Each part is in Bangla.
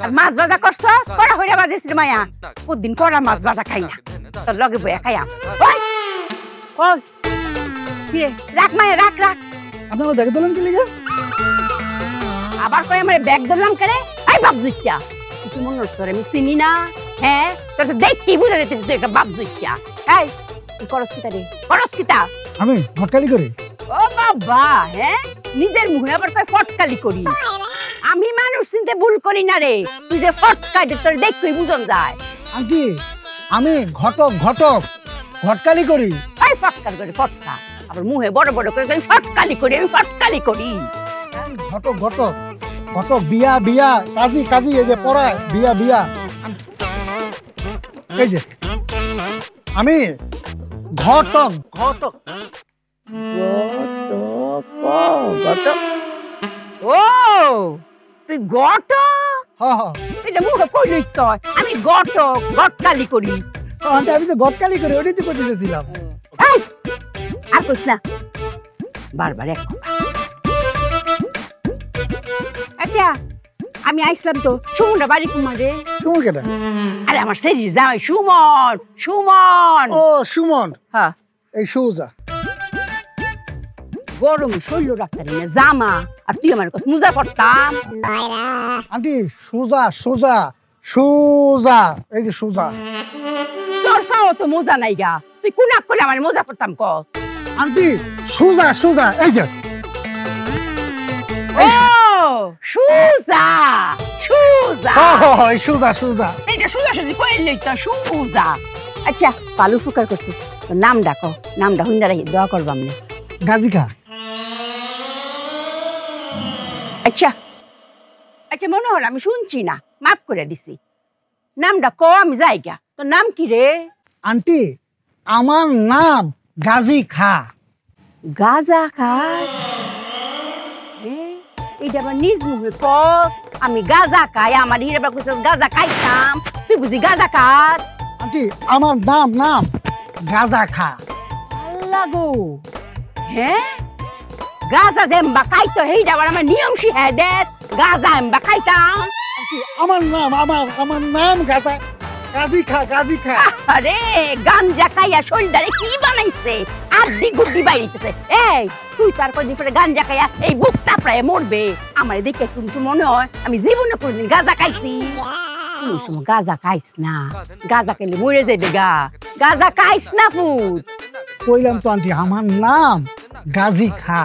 আর মাছ ভাজা করছ কড়া হইরা বাজিস রে মায়া প্রতিদিন কড়া মাছ ভাজা খাই না তোর লগে বইয়া খাইয়া ওই ওই কি রে রাখ মায়া রাখ রাখ আপনি আমার ব্যাগ দিলেন কি লিগা আবার কই আমার ব্যাগ দিলাম করে আই বাপ জুইটা তুই মনে হচ্ছে আমি চিনি না হ্যাঁ তোর তো দেখি বুঝা যেতে তুই একটা বাপ জুইটা এই তুই করস কিতা রে করস কিতা আমি ঘটকালি করি ও বাবা হ্যাঁ নিজের মুখে আবার কই ফটকালি করি আমি মানুষ চিনতে ভুল করি না রে তুই যে ফটকাই তোর দেখই বুঝন যায় আন্টি আমি ঘটকালি করি এই ফটকাল করে ফটকা আবার মুখে বড় বড় করে আমি ফটকালি করি ঘটক বিয়া কাজী এই যে পড়ায় বিয়া এই যে আমি ঘটক ও তুই ঘটক হ্যাঁ এটা মুখে কইলই তো আমি ঘটকালি করি আন্টি আমি তো ঘটকালি করি ওটাই তো করতে চেয়েছিলাম এই আর কইস না বারবার এক কথা আচ্ছা আমি আইসলাম তো সুমনটা বাড়ি কুমারে সুমন কেটা আরে আমার শরীর জামাই সুমন ও সুমন হ্যাঁ এই সুজা গরম শৈল রাখতারি না জামা আর তুই আমার কাছে মুজা করতাম আন্টি সোজা এই যে সোজা তোর সাও তো মোজা নাই গা তুই কুনাক করলে আমার মোজা করতাম ক আন্টি সোজা এই যে ও সুজা এই সোজা এইটা সুজি কইলই তো সুজা আচ্ছা পালু ফুকার করছিস তোর নাম ডাকো নামটা হুইন্ডা রাখি দোয়া করবাম না গাজী খা আচ্ছা মনে হল আমি শুনছি না মাফ করে দিছি নামটা ক আমি যাই গা তোর নাম কি রে আন্টি আমার নাম গাজী খা গাজা খাস এইটা আবার নিজ মুখে কস আমি গাজা খাই আমার হিরে কইছ গাজা খাইতাম তুই বুঝি গাজা খাস আন্টি আমার নাম গাজা খা আল্লাহ গো হ্যাঁ গাজা জেম্বা খাইতো হেইটা আবার আমার নিয়ম শিখাই দেস গাজা এম্বা খাইতাম আন্টি আমার নাম গাজী খা আরে গাঞ্জা খাইয়া শরীরটারে কি বানাইছে আড্ডি গুড্ডি বাইরিতেছে এই তুই তার কদিন পরে গাঞ্জা খাইয়া এই বুকটা প্রায় মরবে আমার দেখে কিছু মনে হয় আমি জীবনে কোনদিন গাঁজা খাইছি তুই গাঁজা খাইস না গাঁজা খেলে মরে যাবে গাঁজা খাইস না ফুট কইলাম তো আন্টি আমার নাম গাজী খা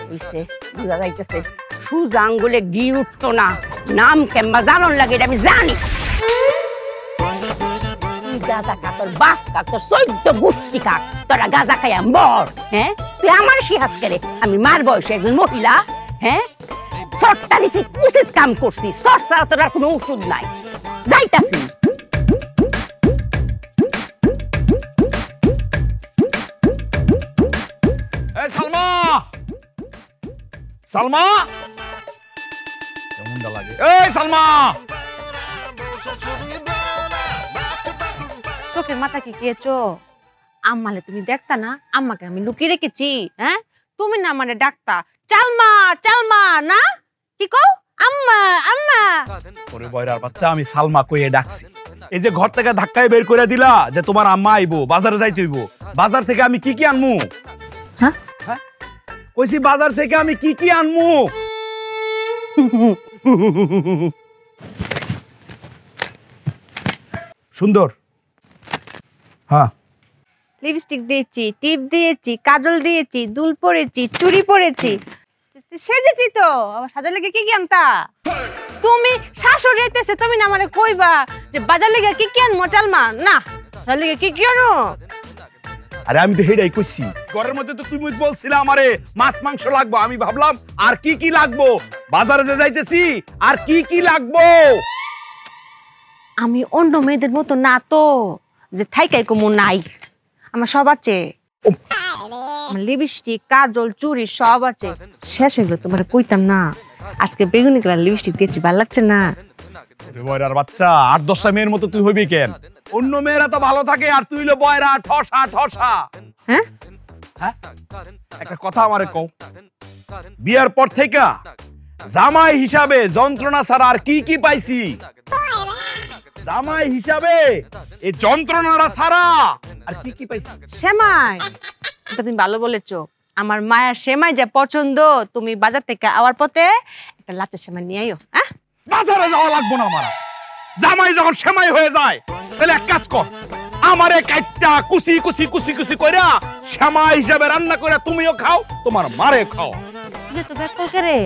বুঝছে বুঝা যাইতেছে সুজা আঙ্গুলে ঘি উঠতো না নাম কেমবা জানন লাগে এটা আমি জানি গাঁজা খা তোর বাপ খা তোর 14 গুষ্টি খা তোরা গাঁজা খাইয়া মর হ্যাঁ তুই আমার সিহাস করে আমি মার বয়সে একজন মহিলা হ্যাঁ সরটা দিছি উচিত কাম করছি সর ছাড়া তোর আর কোনো ওষুধ নাই যাইতাছি এই সালমা কেমনটা লাগে এই সালমা চোখের মাথা কি খেয়েছো আম্মালে তুমি দেখতা না আম্মাকে আমি লুকিয়ে রেখেছি হ্যাঁ তুমি না মানে ডাকতা চালমা না কি কও আম্মা ওরে বয়রার বাচ্চা আমি সালমা কইয়ে ডাকছি এই যে ঘর থেকে ধাক্কায় বের করে দিলা যে তোমার আম্মা আইবো বাজারে যাইতে হইব বাজার থেকে আমি কি আনমু হ্যাঁ কইছি বাজার থেকে আমি কি আনমু সুন্দর হ্যাঁ লিপস্টিক দিয়েছি টিপ দিয়েছি কাজল দিয়েছি দুল পরেছি চুড়ি পরেছি সেজেছি তো আবার সাজার লেগে কি আনতা তুমি শাশুড়ি হইতেছে তুমি না মানে কইবা যে বাজার লেগে কি আনমো চালমা না তার লেগে কি আনো আরে আমি তো হেডাই কইছি ঘরের মধ্যে তো তুমি বলছিলা আমারে মাছ মাংস লাগবে আমি ভাবলাম আর কি লাগবো বাজারে যে যাইতেছি আর কি লাগবো আমি অন্য মেয়েদের মতো না তো যে থাইকাই কমু নাই আমার সব আছে লিপস্টিক কাজল চুড়ি সব আছে শেষ হইলো তোমার কইতাম না আজকে বেগুনি কালার লিপস্টিক দিয়েছি ভালো লাগছে না বয়রার বাচ্চা 8-10টা মেয়ের মতো তুই হইবি কেন অন্য মেয়েরা তো ভালো থাকে আর তুই হলো বয়রা ঠসা হ্যাঁ হ্যাঁ একটা কথা আমারে কও বিয়ার পর থেকে জামাই হিসাবে যন্ত্রণা ছাড়া আর কি কি পাইছি? জামাই হিসাবে এই যন্ত্রণাটা ছাড়া আর কি কি পাইছি? সেমাই, এটা তুমি ভালো বলেছো। আমার মায়ের সেমাই যে পছন্দ, তুমি বাজার থেকে আওয়ার পথে একটা লাচা সেমাই নিয়ে আইও। হ্যাঁ, বাজারে যাওয়া লাগবো না আমার। জামাই যখন সেমাই হয়ে যায় তাহলে এক কাজ কর, আমারে কাইটটা কুচি কুচি কুচি কুচি কইরা সেমাই হিসাবে রান্না করে তুমিও খাও, তোমার মারে খাও। তুই তো ব্যাক করে রে,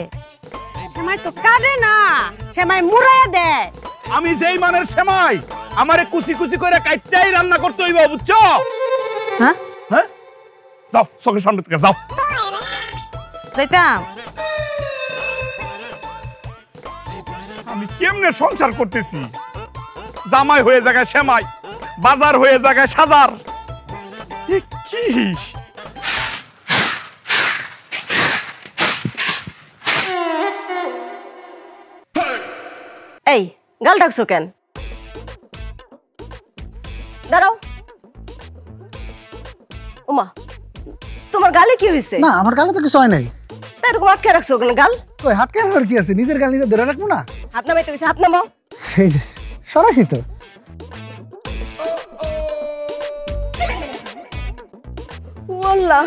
সেমাই তো কাটে না, সেমাই মুড়াইয়া দেয়। আমি যেই মানের সেমাই, আমারে কুচি কুচি করে কাইটটাই রান্না করতে হইব, বুঝছো? হ্যাঁ হ্যাঁ, যাও চোখের সামনে থেকে যাও। যাইতাম। আমি কেমনে সংসার করতেছি? জামাই হয়ে জায়গায় সেমাই, বাজার হয়ে জায়গায় সাজার। এ কি? এই গাল ডাকছো কেন? দাঁড়াও। ওমা, তোমার গালে কি হয়েছে? না আমার গালে তো কিছু হয় নাই। তাই এরকম আটকে রাখছো কেন গাল? ওই হাত কেন কি আছে, নিজের গাল নিজে ধরে রাখবো না? হাত নামাইতে গেছে, হাত নামাও। এই যে সরাসি তো। ওয়াল্লাহ,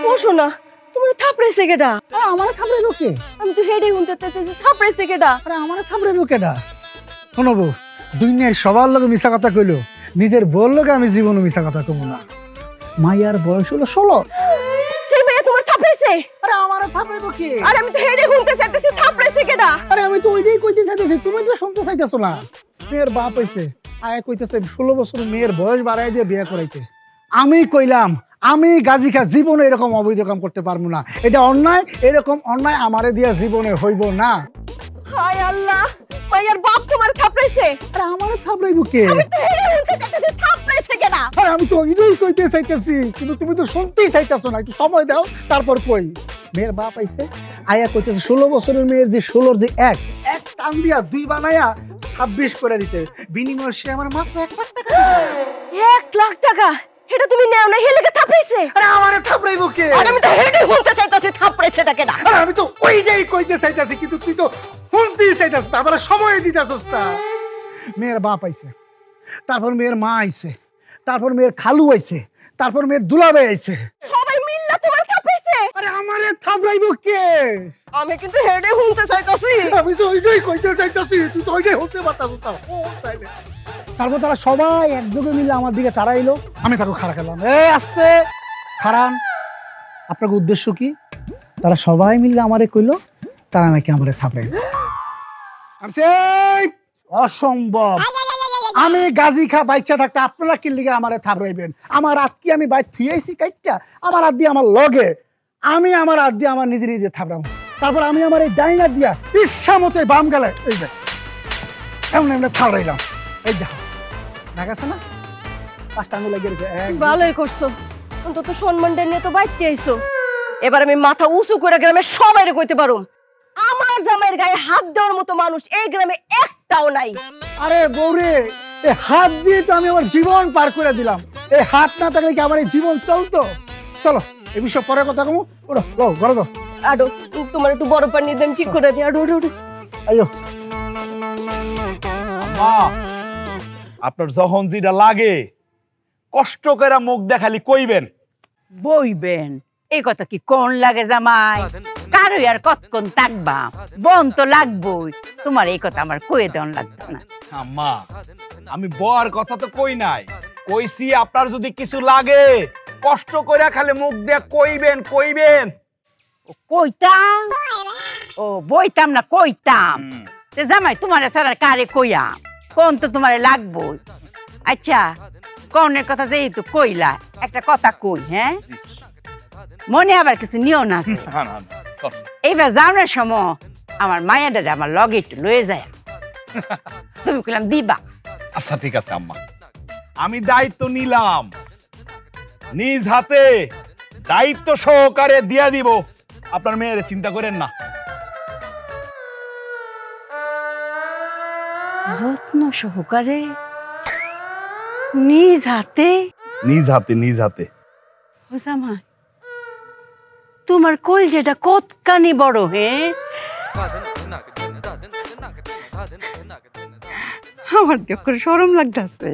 ও শোনা, তোমার থাপড়াইছে কেডা? আমার থামড়ে লোকে, আমি তো হেডে হুনতে থাপড়াইছে কেডা? আরে আমার থামড়ে লোকেটা। শোনো বউ, দুনিয়ার সবার লোক মিশা কথা কইলো, নিজের বল লোকে আমি জীবনে মিশা কথা কমু না। মাইয়ার বয়স হলো 16। সেই মেয়ে তোমার থাপড়াইছে? আরে আমার থামড়ে লোকে। আরে আমি তো হেডে হুনতে চাইতেছি, থাপড়াইছে কেডা? আরে আমি তো ওইটাই কইতে চাইতেছি, তুমি তো শুনতে চাইতেছো না। মেয়ের বাপ হইছে, আয়া কইতেছে 16 বছর মেয়ের বয়স বাড়াই দিয়ে বিয়ে করাইতে। আমি কইলাম আমি গাজী খা জীবনে এরকম অবৈধ কাম করতে পারবো না, এটা অন্যায়, এরকম অন্যায় আমারে দিয়া জীবনে হইব না। হায় আল্লাহ, মাইয়ার বাপ তোমার থাপড়াইছে? আরে আমারে থাপড়াইবো কে? আমি তো হেডে হুনতে চাইতেছি, থাপড়াইছে কেডা? আরে আমি তো ওইটাই কইতে চাইতেছি, কিন্তু তুমি তো শুনতেই চাইতেছো না। একটু সময় দাও, তারপর কই। মেয়ের বাপ আইছে, আয়া কইতেছে 16 বছরের মেয়ের যে 16 যে এক টান দিয়া 2 বানায়া 26 করে দিতে, বিনিময়ে সে আমার মাত্র 1 লাখ টাকা দিবে। 1 লাখ টাকা? এটা তুমি নেও না, হেলেকে থাপড়াইছে? আরে আমারে থাপড়াইবো কে? আরে আমি তো হেডে হুনতে চাইতেছি, থাপড়াইছেটা কেডা? আরে আমি তো ওইটাই কইতে চাইতেছি, কিন্তু তুই তো শুনতেই চাইতেছিস না, আমার সময় দিতেছিস না। মেয়ের বাপ আইছে, তারপর মেয়ের মা আইছে, তারপর মেয়ের খালু আইছে, তারপর মেয়ের দুলাভাই আইছে। সবাই মিল্লা তোমার থাপড়াইছে? আরে আমারে থাপড়াইবো কে? আমি কিন্তু হেডে হুনতে চাইতেছি। আমি তো ওইটাই কইতে চাইতেছি, তুই তো ওইটাই হতে পারতাস না। ও তাইলে তারপর তারা সবাই একযোগে মিলে আমার দিকে তাড়াইলো, আমি তাকে খাড়া খেলাম। এই আস্তে খাড়ান, আপনার উদ্দেশ্য কি? তারা সবাই মিলে আমারে কইলো তারা নাকি আমারে থাপড়াইলো। আমি সেই অসম্ভব, আমি গাজী খা বাইচ্চা থাকতে আপনারা কি লিগে আমারে থাপড়াইবেন? আমার হাত কি আমি বাইক ফিয়াইছি কাইটটা? আমার হাত দিয়ে আমার লগে, আমি আমার হাত দিয়ে আমার নিজে নিজে থাপড়াবো। তারপর আমি আমার এই ডাইনার দিয়া ইচ্ছা মতো বাম গেলে এই যে এমন এমনি থাপড়াইলাম। এই দেখো দেখাচ্ছে না, 5টা আঙুল লেগে গেছে। ভালোই করছো, অন্তত সম্মানটা নিয়ে তো বাইতে আইছো। এবার আমি মাথা উঁচু করে গ্রামে সবাইরে কইতে পারো, আমার জামাইয়ের গায়ে হাত দেওয়ার মতো মানুষ এই গ্রামে একটাও নাই। আরে বউরে, এই হাত দিয়ে তো আমি আমার জীবন পার করে দিলাম। এই হাত না থাকলে কি আমার এই জীবন চলতো? চলো এই বিষয়ে পরে কথা কমু। ওড়ো গো ঘরে গো। আডো, তোমার একটু বড় পানি দেন, ঠিক করে দিই। আডো আডো আডো। আইয়ো মা, আপনার যখন যেটা লাগে কষ্ট করে মুখ দেখালি কইবেন। বইবেন এই কথা কি কোন লাগে জামাই? কারো আর কতক্ষণ থাকবা, বন তো লাগবই। তোমার এই কথা আমার কয়ে দেওয়ান লাগতো না। আম্মা, আমি বর কথা তো কই নাই, কইছি আপনার যদি কিছু লাগে কষ্ট করে খালি মুখ দিয়ে কইবেন কইবেন। ও কইতাম, ও বইতাম না কইতাম। তে জামাই তোমার সারা কারে কইয়াম, কোন তো তোমারে লাগবই। আচ্ছা কনের কথা যেহেতু কইলা, একটা কথা কই, হ্যাঁ মনে আবার কিছু নিও না। এইবার যাওয়ার সময় আমার মায়াডারে আমার লগে একটু লয়ে যায়, তুমি কইলাম দিবা। আচ্ছা ঠিক আছে আম্মা, আমি দায়িত্ব নিলাম, নিজ হাতে দায়িত্ব সহকারে দিয়া দিব। আপনার মেয়ের চিন্তা করেন না। যত্ন সহকারে নিজ হাতে? নিজ হাতে নিজ হাতে। ও জামাই, তোমার কল যেটা কতখানি বড়, হ্যাঁ আমার দেখো শরম লাগতেছে।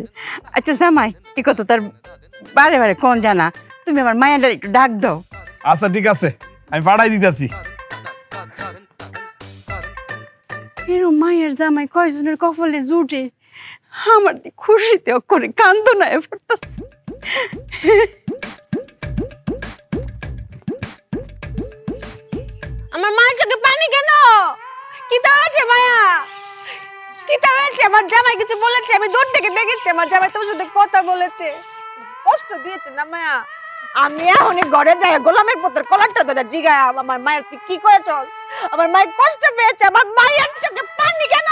আচ্ছা জামাই এই কথা তার বারে বারে কোন জানা, তুমি আমার মায়াটার একটু ডাক দাও। আচ্ছা ঠিক আছে, আমি পাঠাই দিতেছি। এরম মায়ের জামাই কয়জনের কপালে জুটে, আমার খুশিতে করে কান্দ না পড়তেছে। আমার মায়ের চোখে পানি কেন? কি তো হয়েছে মায়া? কি তো হয়েছে? আমার জামাই কিছু বলেছে? আমি দূর থেকে দেখেছি আমার জামাই তোমার সাথে কথা বলেছে। কষ্ট দিয়েছে না মায়া? আমি এখনই ঘরে যাই গোলামের পুত্রের কলারটা ধরে জিগায় আমার মায়ের তুই কি করেছ? আমার মায়ের কষ্ট পেয়েছে। আমার মায়ের চোখে পানি কেন?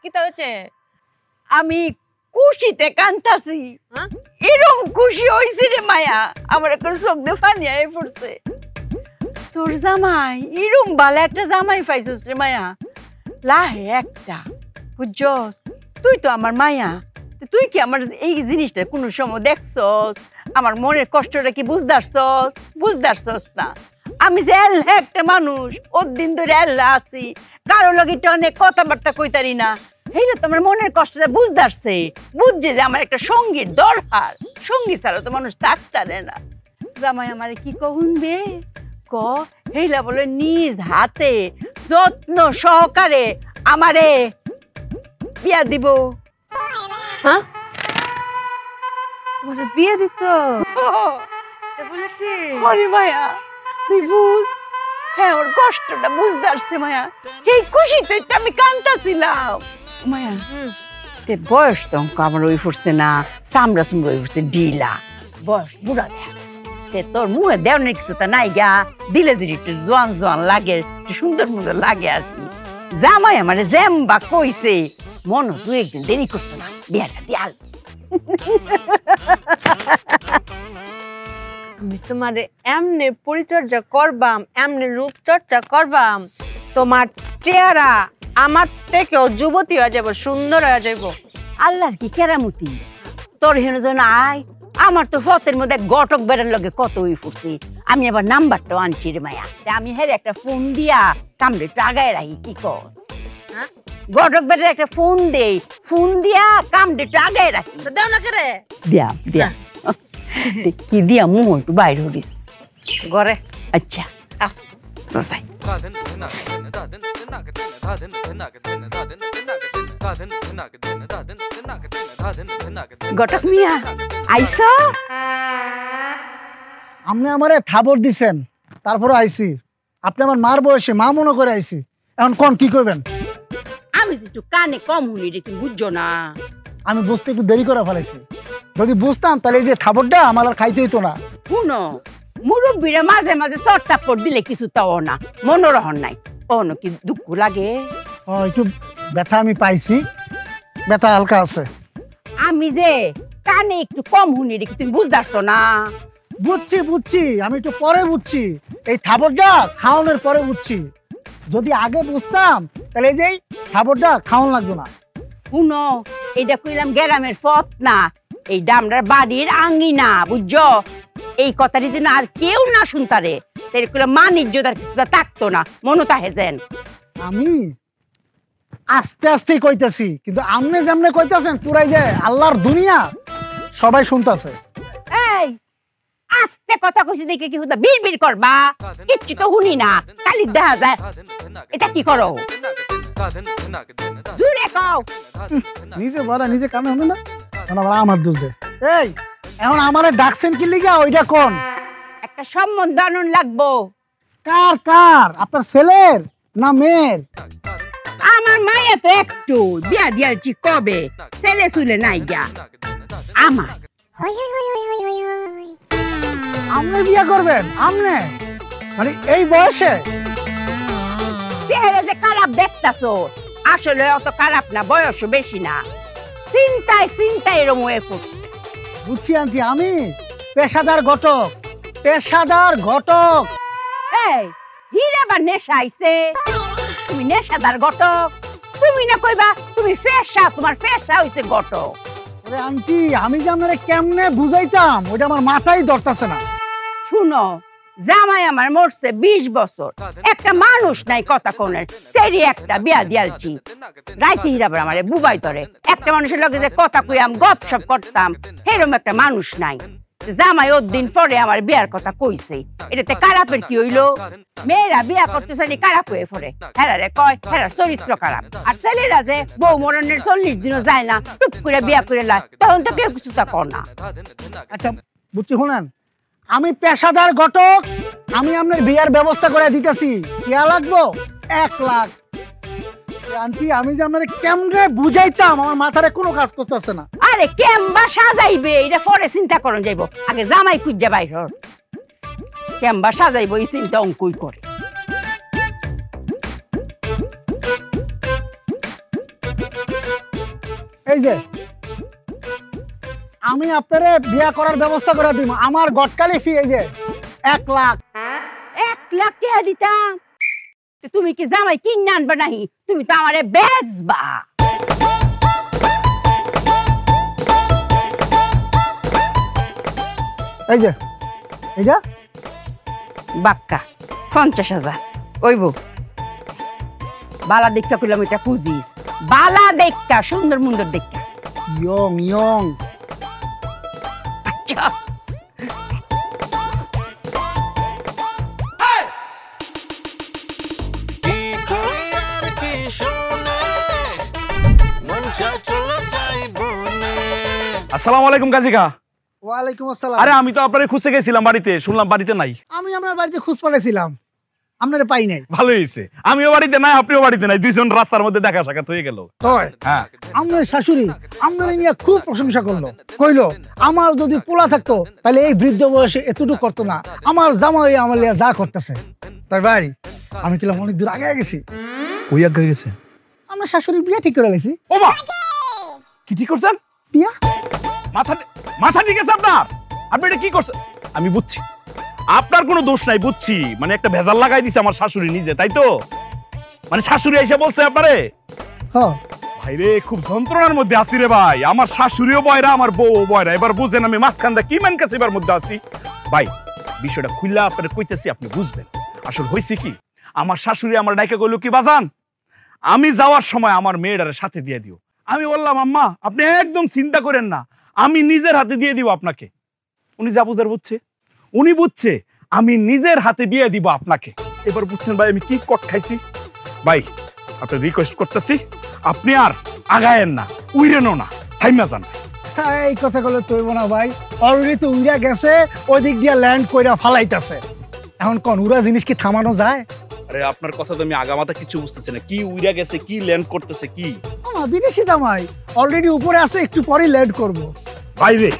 কি তো হয়েছে? আমি খুশিতে কান্তাছি। হ্যাঁ? এরম খুশি হইছে রে মায়া, আমার একটা চোখ দিয়ে পানি আয়ে পড়ছে। তোর জামাই এরম ভালো একটা জামাই পাইছিস রে মায়া, লাহে একটা, বুঝছস? তুই তো আমার মায়া, তুই কি আমার এই জিনিসটা কোনো সময় দেখছস? আমার মনের কষ্টটা কি বুঝদারছস না? আমি যে এল্লা একটা মানুষ, ওর দিন ধরে এল্লা আছি, কারো লগে অনেক কথাবার্তা কইতারি না, এইটা তো আমার মনের কষ্টটা বুঝদারছে, বুঝছে যে আমার একটা সঙ্গীর দরকার, সঙ্গী ছাড়া তো মানুষ থাকতারে না। জামাই আমারে কি কহুনবে ক, হেইলা বলে নিজ হাতে যত্ন সহকারে আমারে বিয়া দিব। হ্যাঁ? তোমার বিয়ে দিত বলেছে? ওরে মায়া তুই বুঝ, হ্যাঁ ওর কষ্টটা বুঝদারছে মায়া, এই খুশিতে তো আমি কান্তাছিলাম মায়া। তে বয়স তো আমার ওই ফুটছে না, চামড়া চুমড়া ওই ফুটছে ঢিলা, বয়স বুড়া দেখ, তে তোর মুখে দেওয়ার কিছু তা নাই গা, দিলে যদি একটু জোয়ান জোয়ান লাগে, একটু সুন্দর সুন্দর লাগে আর কি। জামাই আমার জ্যাম্বা কইছে, মনো তুই একদিন দেরি করতো না, বিয়াটা দিয়াল। আমি তোমারে এমনি পরিচর্যা করবাম, এমনি রূপচর্চা করবাম, তোমার চেহারা আমার থেকেও যুবতী হয়ে যাব, সুন্দর হয়ে যাব। আল্লাহর কি কেরামতি, তোর হেন জন আয়, আমার তো ফতের মধ্যে গটক বেড়ার লগে কত হই ফুটছি, আমি আবার নাম্বারটাও আনছি রে মায়া, আমি হেরে একটা ফোন দিয়া কামড়ে একটু আগায় রাখি, কি কর? হ্যাঁ? গটক বেড়ার একটা ফোন দেই, ফোন দিয়া কামড়ে একটু আগায় রাখি। তো দাও না করে দিয়া দিয়া কি দিয়া মুহ একটু বাইর হরিস ঘরে। আচ্ছা রসাই গটক মিয়া আইস, আপনি আমারে খাবার দিছেন, তারপরে আইছি। আপনি আমার মার বয়সে মা মনে করে আইছি, এখন কোন কি করবেন? আমি তো একটু কানে কম শুনি রে, তুমি বুঝছো না? আমি বুঝতে একটু দেরি করে ফেলাইছি, যদি বুঝতাম তাহলে এই যে খাবারটা আমার আর খাইতে হইতো না। শুনো, মুরব্বীরা মাঝে মাঝে চট্টাপট দিলে কিছু তাও না, মনোরহন নাই, অন্য কি দুঃখ লাগে? একটু ব্যথা আমি পাইছি, ব্যথা হালকা আছে। আমি যে কানে একটু কম শুনি রে, তুমি বুঝতে না? বুঝছি, আমি একটু পরে বুঝছি, এই খাবারটা খাওয়ানোর পরে বুঝছি। যদি আগে বুঝতাম তাহলে এই যে খাবারটা খাওয়ানো লাগতো না। শুনো, এটা কইলাম গ্রামের পথ না, এই ডামরার বাড়ির আঙ্গিনা, বুঝছো? এই কথাটি যেন আর কেউ না শুনতারে, তাই কইলাম মান ইজ্জত আর কিছুটা থাকতো না, মনো তাহে যেন। আমি আস্তে আস্তে কইতাছি, কিন্তু আমনে যেমনে কইতাছেন পুরাই যে আল্লাহর দুনিয়া সবাই শুনতাছে। এই আস্তে কথা কইছি দেখে কি হুদা বিড়বিড় করবা? কিচ্ছু তো শুনি না, খালি দেখা যায়। এটা কি করো? জুড়ে কও। নিজে বড় নিজে কামে হবে না, আমার দোষ দে। এই এখন আমারে ডাকছেন কি লিগা ওইটা কোন? একটা সম্বন্ধ আনুন লাগবো। কার? আপনার ছেলের না মেয়ের? আমার মায়া তো একটু বিয়া দিয়ালছি কবে, ছেলে চুলে নাই গা আমার। আপনি বিয়া করবেন? আপনি মানে এই বয়সে? চেহারা যে খারাপ দেখতাছো, আসলে অত খারাপ না, বয়সও বেশি না, চিন্তায় এরম হয়ে পড়ছে। বুঝছি আন্টি, আমি পেশাদার ঘটক। এই হীরা বা নেশা আইছে, তুমি নেশাদার ঘটক, তুমি না কইবা তুমি ফেশা, তোমার ফেশা হইছে ঘটক। আরে আন্টি, আমি যে আপনারা কেমনে বুঝাইতাম ওইটা আমার মাথায় ধরতাছে না। শুনো, জামাই আমার মরছে 20 বছর, একটা মানুষ নাই কথা কোনের, সেরি একটা বিয়া দিয়ালছি। রাইতে হিরাবার আমারে বুবাই ধরে, একটা মানুষের লগে যে কথা কইয়াম গপসপ করতাম সেরকম একটা মানুষ নাই। জামাই ওর দিন পরে আমার বিয়ার কথা কইছে, এটাতে খারাপের কি হইলো? মেয়েরা বিয়া করতে চাইলে খারাপ হয়ে পড়ে, হেরারে কয় হেরার চরিত্র খারাপ। আর ছেলেরা যে বউ মরণের 40 দিনও যায় না, টুপ করে বিয়া করে লাই, তখন তো কেউ কিছু তা কর না। আচ্ছা বুঝছি, শুনেন, আমি পেশাদার ঘটক, আমি আপনার বিয়ার ব্যবস্থা করে দিতেছি। কিয়া লাগবো? 1 লাখ। আন্টি আমি যে আপনার কেমনে বুঝাইতাম, আমার মাথারে কোনো কাজ করতেছে না। আরে কেমবা সাজাইবে এটা পরে চিন্তা করন যাইব, আগে জামাই খুঁজা বাইর হর। কেমবা সাজাইব এই চিন্তা অঙ্কুই করে। এই যে আমি আপনারে বিয়া করার ব্যবস্থা করে দিব, আমার গটকালি ফি এই যে 1 লাখ। 1 লাখ টাকা দিতাম, তো তুমি কি জামাই কিনে আনবা নাহি? তুমি তো আমারে বেচবা। এই যে এইটা বাক্কা 50,000 কইব। বালা দেখা কইলাম এটা খুঁজিস, বালা দেখা, সুন্দর মুন্দর দেখা। Young young. আচ্ছা আসসালামু আলাইকুম কাজিকা। ওয়ালাইকুম আসসালাম। আরে আমি তো আপনারে খুঁজতে গেছিলাম বাড়িতে, শুনলাম বাড়িতে নাই। আমি আপনার বাড়িতে খোঁজ পাঠাইছিলাম, আপনারে পাই নাই। ভালো হয়েছে, আমিও বাড়িতে নাই আপনিও বাড়িতে নাই, দুইজন রাস্তার মধ্যে দেখা সাক্ষাৎ হয়ে গেল। হয় হ্যাঁ, আপনার শাশুড়ি আপনার নিয়ে খুব প্রশংসা করলো, কইলো আমার যদি পোলা থাকতো তাহলে এই বৃদ্ধ বয়সে এতটুকু করতো না, আমার জামাই আমার লিয়া যা করতেছে। তাই ভাই আমি কিলাম অনেক দূর আগে গেছি। কই আগে গেছে? আমার শাশুড়ির বিয়া ঠিক করে লাইছি। ও মা, কি ঠিক করছেন? বিয়া মাথা ঠিক আছে আপনার? আপনি এটা কি করছেন? আমি বুঝছি আপনার কোনো দোষ নাই, বুঝছি, মানে একটা ভেজাল লাগাই দিছে আমার শাশুড়ি নিজে, তাই তো? মানে শাশুড়ি এসে বলছে আপনারে? হ্যাঁ ভাইরে খুব যন্ত্রণার মধ্যে আছি রে ভাই, আমার শাশুড়িও বয়রা আমার বউ বয়রা, এবার বুঝেন আমি মাঝখানটা কি মান কাছে এবার মধ্যে আছি। ভাই বিষয়টা খুললা আপনারে কইতেছি, আপনি বুঝবেন। আসলে হয়েছে কি, আমার শাশুড়ি আমার ডাইকা কইলো কি বাজান, আমি যাওয়ার সময় আমার মেয়েটারে সাথে দিয়ে দিও। আমি বললাম আম্মা আপনি একদম চিন্তা করেন না, আমি নিজের হাতে দিয়ে দিব আপনাকে। উনি যা বুঝার বুঝছে, উনি বুঝছে আমি নিজের হাতে বিয়ে দিব আপনাকে। এবার বুঝছেন ভাই আমি কি কট খাইছি। ভাই আপনি রিকোয়েস্ট করতেছি, আপনি আর আগায়েন না, উইরেনও না, থাইমা যান। এই কথা বলে তৈব না ভাই, অলরেডি তো উড়া গেছে, ওই দিক দিয়ে ল্যান্ড কইরা ফালাইতাছে। এখন কোন উড়া জিনিস কি থামানো যায়? আরে আপনার কথা তো আমি আগামাতা কিছু বুঝতেছি না, কি উইরা গেছে, কি ল্যান্ড করতেছে, কি বিদেশি জামাই অলরেডি উপরে আছে, একটু পরে ল্যান্ড করব। ভাই রে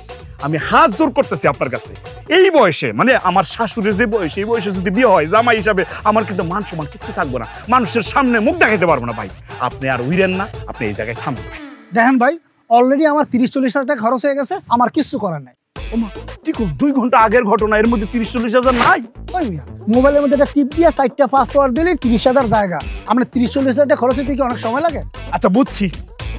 আমি হাত জোর করতেছি আপনার কাছে, এই বয়সে মানে আমার শাশুড়ির যে বয়স, এই বয়সে যদি বিয়ে হয় জামাই হিসাবে আমার কিন্তু মান সম্মান কিছু থাকবো না, মানুষের সামনে মুখ দেখাইতে পারবো না। ভাই আপনি আর উইরেন না, আপনি এই জায়গায় থামবেন। ভাই দেখেন ভাই অলরেডি আমার 30-40 হাজার টাকা খরচ হয়ে গেছে, আমার কিছু করার নাই। ওমা কি করব, 2 ঘন্টা আগের ঘটনা, এর মধ্যে 30-40 হাজার নাই। ওই মিয়া মোবাইলের মধ্যে একটা টিপ দিয়ে 4টা পাসওয়ার্ড দিলে 30,000 জায়গা, আমরা 30-40 হাজার টাকা খরচ হতে কি অনেক সময় লাগে? আচ্ছা বুঝছি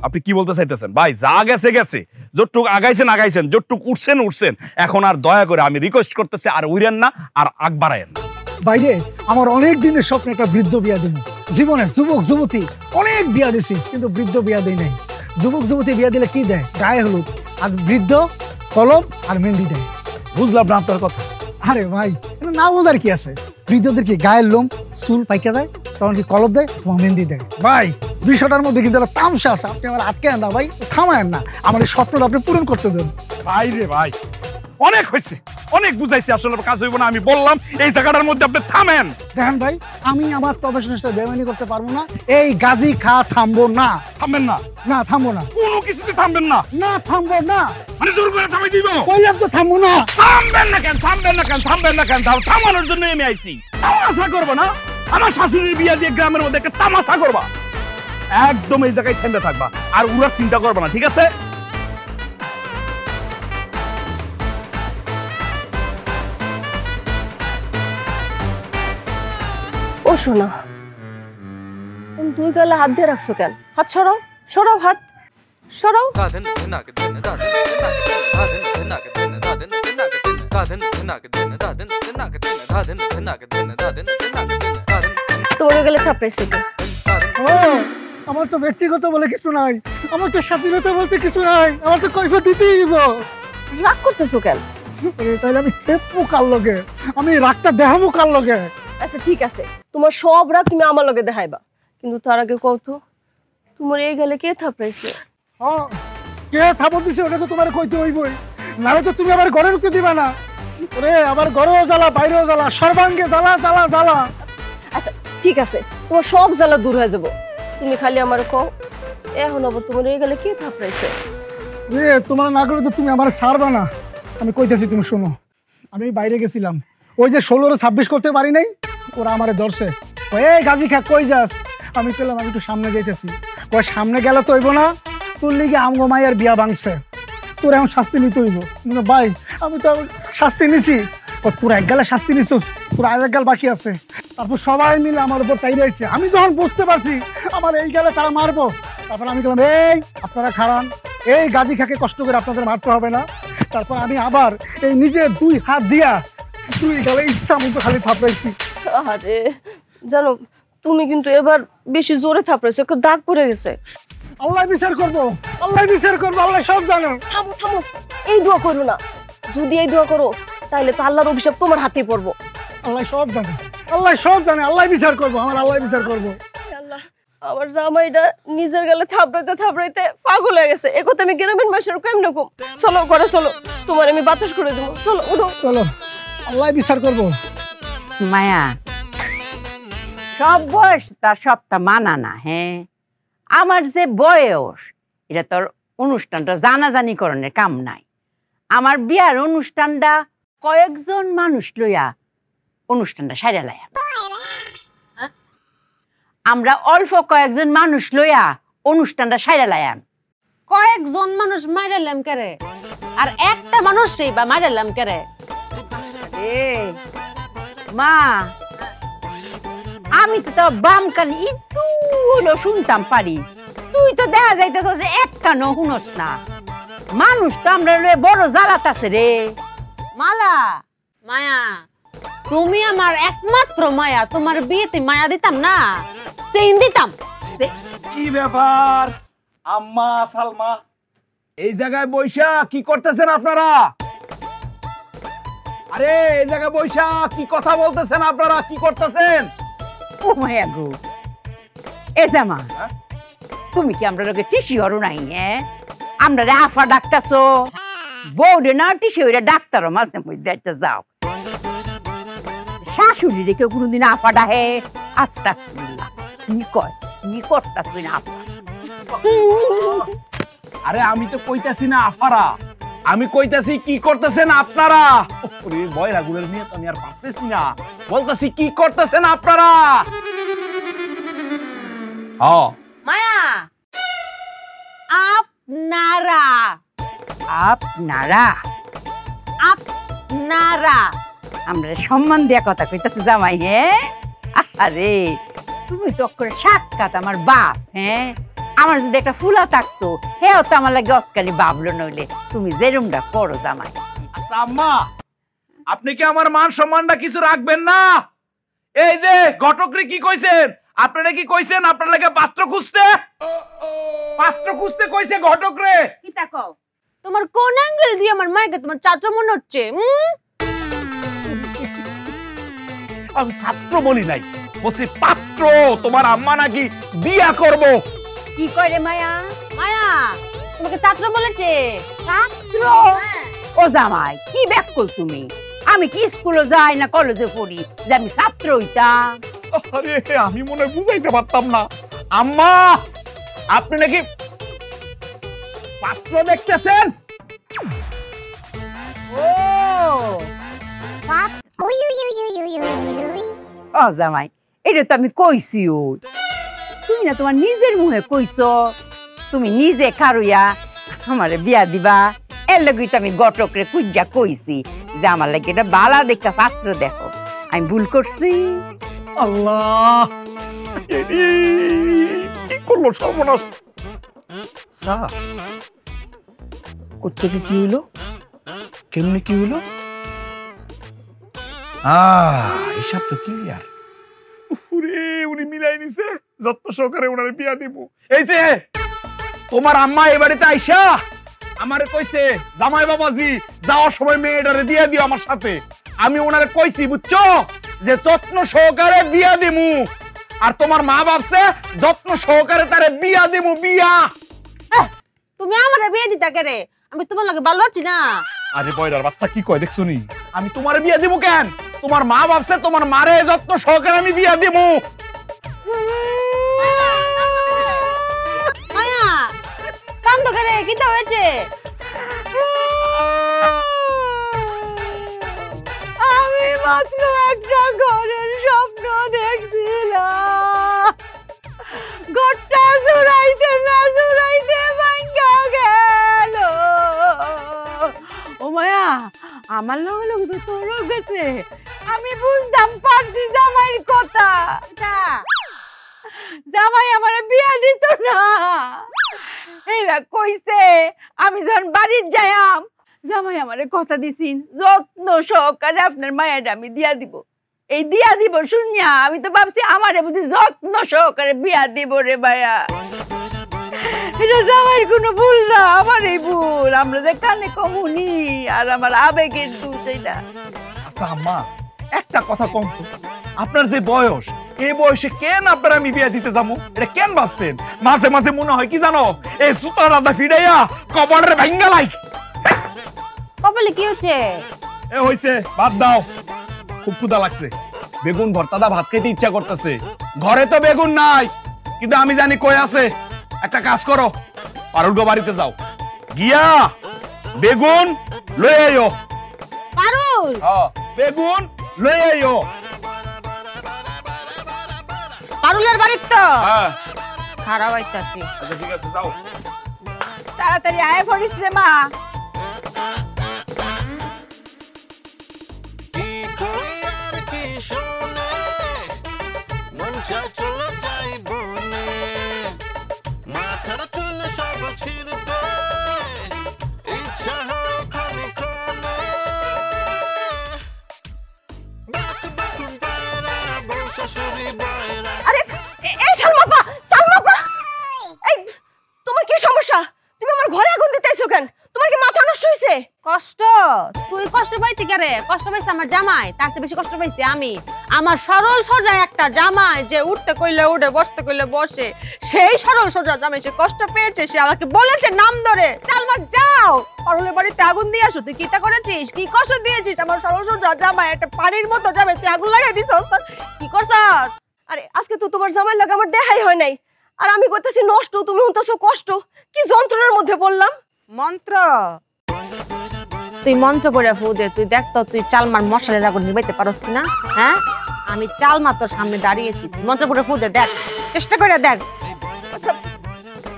আপনি কি বলতে চাইতেছেন। ভাই যা গেছে গেছে, যতটুক আগাইছেন, যতটুক উঠছেন। এখন আর দয়া করে আমি রিকোয়েস্ট করতেছি, আর উইরেন না, আর আগ বাড়ায়েন না। বাইরে আমার অনেক দিনের স্বপ্ন একটা বৃদ্ধ বিয়া দিব। জীবনে যুবক যুবতী অনেক বিয়া দিছি, কিন্তু বৃদ্ধ বিয়া দেয় নাই। যুবক যুবতী বিয়া দিলে কি দেয়? গায়ে হলুদ, আর বৃদ্ধ কলম আর মেহেন্দি দেয়। বুঝলাম না আপনার কথা। আরে ভাই না বোঝার কি আছে, বৃদ্ধদের কি গায়ের লোম চুল পাইকা দেয়, তখন কি কলম দেয়, তোমার মেহেন্দি দেয়। ভাই বিষয়টার মধ্যে কিন্তু একটা তামসা আছে, আপনি আমার আটকে না ভাই, থামায়েন না, আমার এই স্বপ্নটা আপনি পূরণ করতে দেন। ভাই রে ভাই অনেক হয়েছে, অনেক বুঝাইছি, আসলে কাজ হইব না, আমি বললাম এই জায়গাটার মধ্যে আপনি থামেন। দেখেন ভাই আমি আমার প্রফেশনের সাথে বেমানি করতে পারবো না, এই গাজি খা থামবো না। থামবেন না? না থামবো না, কোনো কিছুতে থামবেন না? না থামবো না, মানে জোর করে থামাই দিব? কইলাম তো থামবো না। থামবেন না কেন? থামানোর জন্য আমি আইছি। তামাশা করবো না? আমার শাশুড়ির বিয়া দিয়ে গ্রামের মধ্যে একটা তামাশা করবা? একদম এই জায়গায় থেমে থাকবা, আর উড়া চিন্তা করবা না, ঠিক আছে? ও শোনা, তুমি 2 গালে হাত দিয়ে রাখছো কেন? হাত সরাও, সরাও, হাত সরাও। তোর গেলে থাপড়াইছে কে? ও আমার তো ব্যক্তিগত বলে কিছু নাই, আমার তো স্বাধীনতা বলতে কিছু নাই, আমার তো কৈফিয়ত দিতেই দিব। রাগ করতেছো কেন? তাহলে আমি খেপবো কার লগে, আমি রাগটা দেখাবো কার লগে? আচ্ছা ঠিক আছে, তোমার সব রাগ তুমি আমার লগে দেখাইবা, কিন্তু তার আগে কও তো তোমার এই গেলে কে থাপড়াইছে? হ্যাঁ কে থাপড় দিছে ওটা তো তোমার কইতে হইবই, নাহলে তো তুমি আবার ঘরে ঢুকতে দিবা না। ওরে আবার ঘরেও জ্বালা বাইরেও জ্বালা, সর্বাঙ্গে জ্বালা জ্বালা জ্বালা। আচ্ছা ঠিক আছে, তোমার সব জ্বালা দূর হয়ে যাবো, তুমি খালি আমার কও এখন আবার তোমার এই গেলে কে থাপড়াইছে? তোমার না করলে তো তুমি আমার ছাড়বা না। আমি কইতেছি তুমি শোনো, আমি বাইরে গেছিলাম, ওই যে 16 26 করতে পারি নাই, ওরা আমারে ধরছে, এই গাজি খা কই যাস? আমি পেলাম আমি একটু সামনে যাইতেছি, ওই সামনে গেলে তো হইব না, তোর লিগে আমগো মাইয়ার বিয়া ভাঙছে, তোর এখন শাস্তি নিতে হইব। ভাই আমি তো শাস্তি নিছি, তোর এক গালে শাস্তি নিছিস, তোর আরেক গাল বাকি আছে। তারপর সবাই মিলে আমার উপর তাই রয়েছে, আমি যখন বুঝতে পারছি আমার এই গালে তারা মারবো, তারপর আমি বললাম এই আপনারা খারান, এই গাদি খাকে কষ্ট করে আপনাদের মারতে হবে না। তারপর আমি আবার এই নিজে 2 হাত দিয়া 2 গালে ইচ্ছা মতো খালি থাপড়াইছি। আরে জানো তুমি কিন্তু এবার বেশি জোরে থাপড়াইছো, একটু দাগ পড়ে গেছে। আল্লাহ বিচার করবো, আল্লাহ বিচার করবো, আল্লাহ সব জানো। থামো থামো, এই দোয়া করো না, যদি এই দোয়া করো তাহলে তো আল্লাহর অভিশাপ তোমার হাতে পড়বো। আল্লাহ সব জানে, আল্লাহ সব জানে, আল্লাহ বিচার করবো, আমার আল্লাহ বিচার করবো। আল্লাহ, আমার জামাইটা নিজের গালে থাপড়াইতে থাপড়াইতে পাগল হয়ে গেছে, এ কথা আমি গ্রামের মানুষের কেমন কম। চলো ঘরে চলো, তোমার আমি বাতাস করে দেবো, চলো উঠো। চলো আল্লাহ বিচার করবো। মায়া সব বয়স তার সবটা মানা না। হ্যাঁ আমার যে বয়স, এটা তোর অনুষ্ঠানটা জানাজানি করণের কাম নাই। আমার বিয়ার অনুষ্ঠানটা কয়েকজন মানুষ লইয়া অনুষ্ঠানটা সাইরা লাইয়া, আমরা অল্প কয়েকজন মানুষ লইয়া অনুষ্ঠানটা সাইরা লাইয়াম। কয়েকজন মানুষ মাইরালাম কেরে, আর একটা মানুষই বা মাইরালাম কেরে? এ মা, আমি তো তাও বাম কান একটু হলো শুনতাম পারি, তুই তো দেখা যাইতেছ যে এক কানও শুনস না। মানুষ তো আমরা বড় জ্বালাত আছে রে। মালা মায়া, তুমি আমার একমাত্র মায়া, তোমার বিয়েতে মায়া দিতাম না, চেইন দিতাম। কি ব্যাপার আম্মা সালমা, এই জায়গায় বৈশা কি করতেছেন আপনারা? আরে এই জায়গায় বৈশা কি কথা বলতেছেন আপনারা, কি করতেছেন? ও মায়া গো, এ জামা তুমি কি আমরা লোকে টিসি হরো নাই? হ্যাঁ আমরা রে আফা ডাক্তারছো, বউরে না টিসি হইরা ডাক্তারও মাঝে মধ্যে একটা যাও। শাশুড়ি রেখে কোনোদিন আফা ডাহে? আস্তাগফিরুল্লাহ, কি কয় কি করতা তুই না আফা? আরে আমি তো কইতাছি না আফারা, আমি কইতাছি কি করতেছেন আপনারা। ওরে বয়রা গুলের নিয়ে তো আমি আর পারতেছি না, বলতাছি কি করতেছেন আপনারা? হ্যাঁ মায়া, আপনারা আপনারা আপনারা আমরা সম্মান দিয়া কথা কইতাছি জামাই। হ্যাঁ আরে তুমি তো করে সাক্ষাৎ আমার বাপ। হ্যাঁ আমার যদি একটা ফুলা থাকতো, হেও তো আমার লাগে অস্কারি বাবলো, নইলে তুমি যেরুমটা করো জামাই। আচ্ছা আম্মা, আপনি কি আমার মান সম্মানটা কিছু রাখবেন না? এই যে ঘটকরে কি কইছেন, আপনারা কি কইছেন আপনার লাগে পাত্র খুঁজতে? পাত্র খুঁজতে কইছে ঘটকরে? কি তাকো, তোমার কোন অ্যাঙ্গেল দিয়ে আমার মাইকে তোমার চাচা মনে হচ্ছে? আমি ছাত্র বলি নাই, বলছি পাত্র। তোমার আম্মা নাকি বিয়া করব। কি কয় রে মায়া? মায়া তোমাকে ছাত্র বলেছে? ছাত্র? ও জামাই কি ব্যাকল তুমি? আমি কি স্কুলে যাই না কলেজে পড়ি যে আমি ছাত্র হইতাম? আরে আমি মনে হয় বুঝাইতে পারতাম না। আম্মা আপনি নাকি পাত্র দেখতেছেন? ও ও জামাই, এটা তো আমি কইছি। তুমি না তোমার নিজের মুখে কইছো তুমি নিজে খারুইয়া আমারে বিয়া দিবা, এর লাগি তো আমি ঘটকরে কুজ্জা কইছি যে আমার লাগে এটা বালা দেখা পাত্র দেখো। আমি ভুল করছি? আল্লাহ কি করলো সর্বনাশ। কোথেকে কি হলো, কেমনি কি হলো? হিসাব তো ক্লিয়ার। উরে উনি মিলাই নিছে, যত্ন সহকারে ওনারে বিয়া দিব। এই যে তোমার আম্মা এই বাড়িতে আইসা আমারে কইছে, জামাই বাবাজি যাওয়ার সময় মেয়েটারে দিয়া দিও আমার সাথে। আমি ওনারে কইছি বুঝছো যে যত্ন সহকারে বিয়া দিমু, আর তোমার মা ভাবছে যত্ন সহকারে তারে বিয়া দিমু। বিয়া তুমি আমার বিয়ে দিতা কে রে? আমি তোমার লগে ভালো আছি না। আরে বয়রার বাচ্চা কি কয় দেখছো নি? আমি তোমারে বিয়া দিমু কেন? তোমার মা ভাবছে তোমার মারে যত্ন সহকারে আমি বিয়া দিমু। মায়া কান্দ কে রে? কি হয়েছে? আমি মাত্র একটা ঘরের স্বপ্ন দেখছিলাম, ঘরটা জুড়াইতে না জুড়াইতে ভাঙ্গা গেল। ও মায়া, আমার লগে লগে তো তোরও গেছে। আমি বুঝতাম পারছি জামাইয়ের কথা, জামাই আমার বিয়া দিত না। এরা কইছে আমি যখন বাড়ির যাইম, জামাই আমারে কথা দিছিন যত্ন সহকারে আপনার মায়ের আমি দিয়া দিব। এই দিয়া দিব শুনিয়া আমি তো ভাবছি আমারে বুঝি যত্ন সহকারে বিয়া দিব রে ভাইয়া। এটা জামাইয়ের কোনো ভুল না, আমারই ভুল। আমরা যে কানে কমুনি, আর আমার আবেগের দোষ এটা। আচ্ছা আম্মা, একটা কথা কম তো, আপনার যে বয়স, এই বয়সে কেন আপনার আমি বিয়া দিতে যাবো? এটা কেন ভাবছেন? মাঝে মাঝে মনে হয় কি জানো, এই সুতা রাধা ফিরাইয়া কবরের ভাঙ্গা লাই। কপালে কি হচ্ছে? এ হইছে, বাদ দাও। খুব ক্ষুধা লাগছে, বেগুন ভর্তাটা ভাত খেতে ইচ্ছা করতেছে। ঘরে তো বেগুন নাই, কিন্তু আমি জানি কই আছে। একটা কাজ করো, পারুল বাড়িতে যাও, গিয়া বেগুন লয়ে আইও। পারুল বেগুন লয়ে আইও। পারুলের বাড়ির তো হ্যাঁ, খারাপ হইতাছি। আচ্ছা ঠিক আছে, যাও। তাড়াতাড়ি আয় পড়িস রে মা। আরে এই সালমাপা, সালমাপা, এই তোমার কি সমস্যা? তুমি আমার ঘরে আগুন দিতেছো কেন? তোমার কি মাথা নষ্ট হইছে? কষ্ট? তুই কষ্ট পাইতি কে রে? কষ্ট পাইছে আমার জামাই, তার চেয়ে বেশি কষ্ট পাইছি আমি। আমার সরল সোজা একটা জামাই, যে উঠতে কইলে উঠে, বসতে কইলে বসে, সেই সরল সোজা জামাই সে কষ্ট পেয়েছে। সে আমাকে বলেছে নাম ধরে, চালমা যাও পারুলের বাড়িতে আগুন দিয়ে আসো। তুই কিটা করেছিস? কি কষ্ট দিয়েছিস আমার সরল সোজা জামাই? একটা পানির মতো জামাই তুই আগুন লাগাই দিছস। কি করছস? আরে আজকে তো তোমার জামাইয়ের লাগে আমার দেখাই হয় নাই, আর আমি কইতাছি নষ্ট, তুমি হইতাছো কষ্ট। কি যন্ত্রণার মধ্যে পড়লাম। মন্ত্র? তুই মন্ত্র পড়ে ফু দে। তুই দেখ তো, তুই চালমার মশালের আগুন নিবাইতে পারস কিনা? হ্যাঁ, আমি চালমা তোর সামনে দাঁড়িয়েছি, মন্ত্র পড়ে ফু দে, দেখ, চেষ্টা করে দেখ। আচ্ছা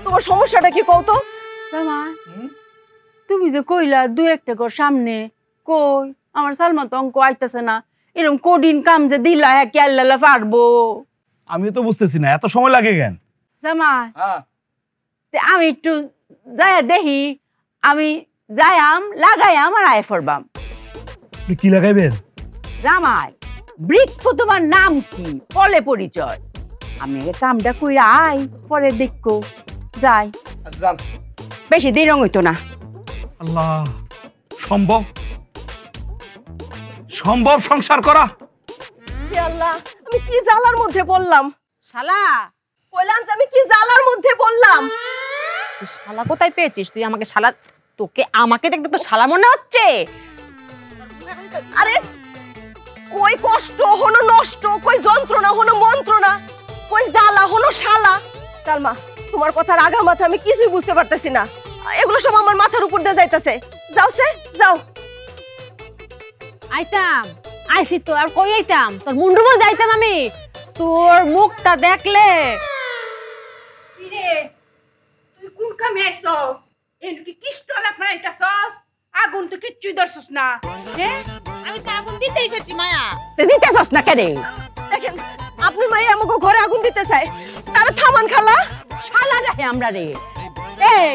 তোমার সমস্যাটা কি কও তো? জামাই, তুমি যে কইলা দু একটা ঘর সামনে, কই আমার সালমা তো অঙ্ক আইতাছে না। এরকম কঠিন কাম যে দিলা, হ্যাঁ কি আল্লাহ পারবো? আমি তো বুঝতেছি না এত সময় লাগে কেন। জামাই, হ্যাঁ, আমি একটু যাই দেখি, আমি যাইম লাগাইম আর আয় ফরবাম। কি লাগাইবেন? জামাই, বৃক্ষ তোমার নাম কি, বলে পরিচয়। আমি আগে কামটা কইরা আই, পরে দেখো যাই। যান। বেশি দেরি হইতো না। আল্লাহ, সম্ভব? সম্ভব সংসার করা? হে আল্লাহ, আমি কি জ্বালার মধ্যে পড়লাম। শালা, কইলাম যে আমি কি জ্বালার মধ্যে পড়লাম। তুই শালা কোথায় পেয়েছিস? তুই আমাকে শালা, তোকে আমাকে দেখতে তো শালা মনে হচ্ছে। আরে কই কষ্ট হলো নষ্ট, কই যন্ত্রণা হলো মন্ত্রণা, কই জ্বালা হলো শালা। সালমা, তোমার কথার আগা মাথা আমি কিছুই বুঝতে পারতেছি না। এগুলো সব আমার মাথার উপর দিয়ে যাইতাছে। যাও সে যাও। আইতাম, আইসি তো, আর কই আইতাম? তোর মুন্ডুর মধ্যে আইতাম আমি। তোর মুখটা দেখলে। কিরে, তুই কোন কামে আইছস? এনকি কিষ্টল আপনাইতাছস? আগুন তো কিচ্ছুই ধরছস না। হ্যাঁ, আমি তো আগুন দিতে এসেছি মায়া। তে দিতেছস না কেন? দেখেন আপনি মাই আমাকে ঘরে আগুন দিতে চায়, তারা থামান খালা। শালা রাহে আমরা রে। এই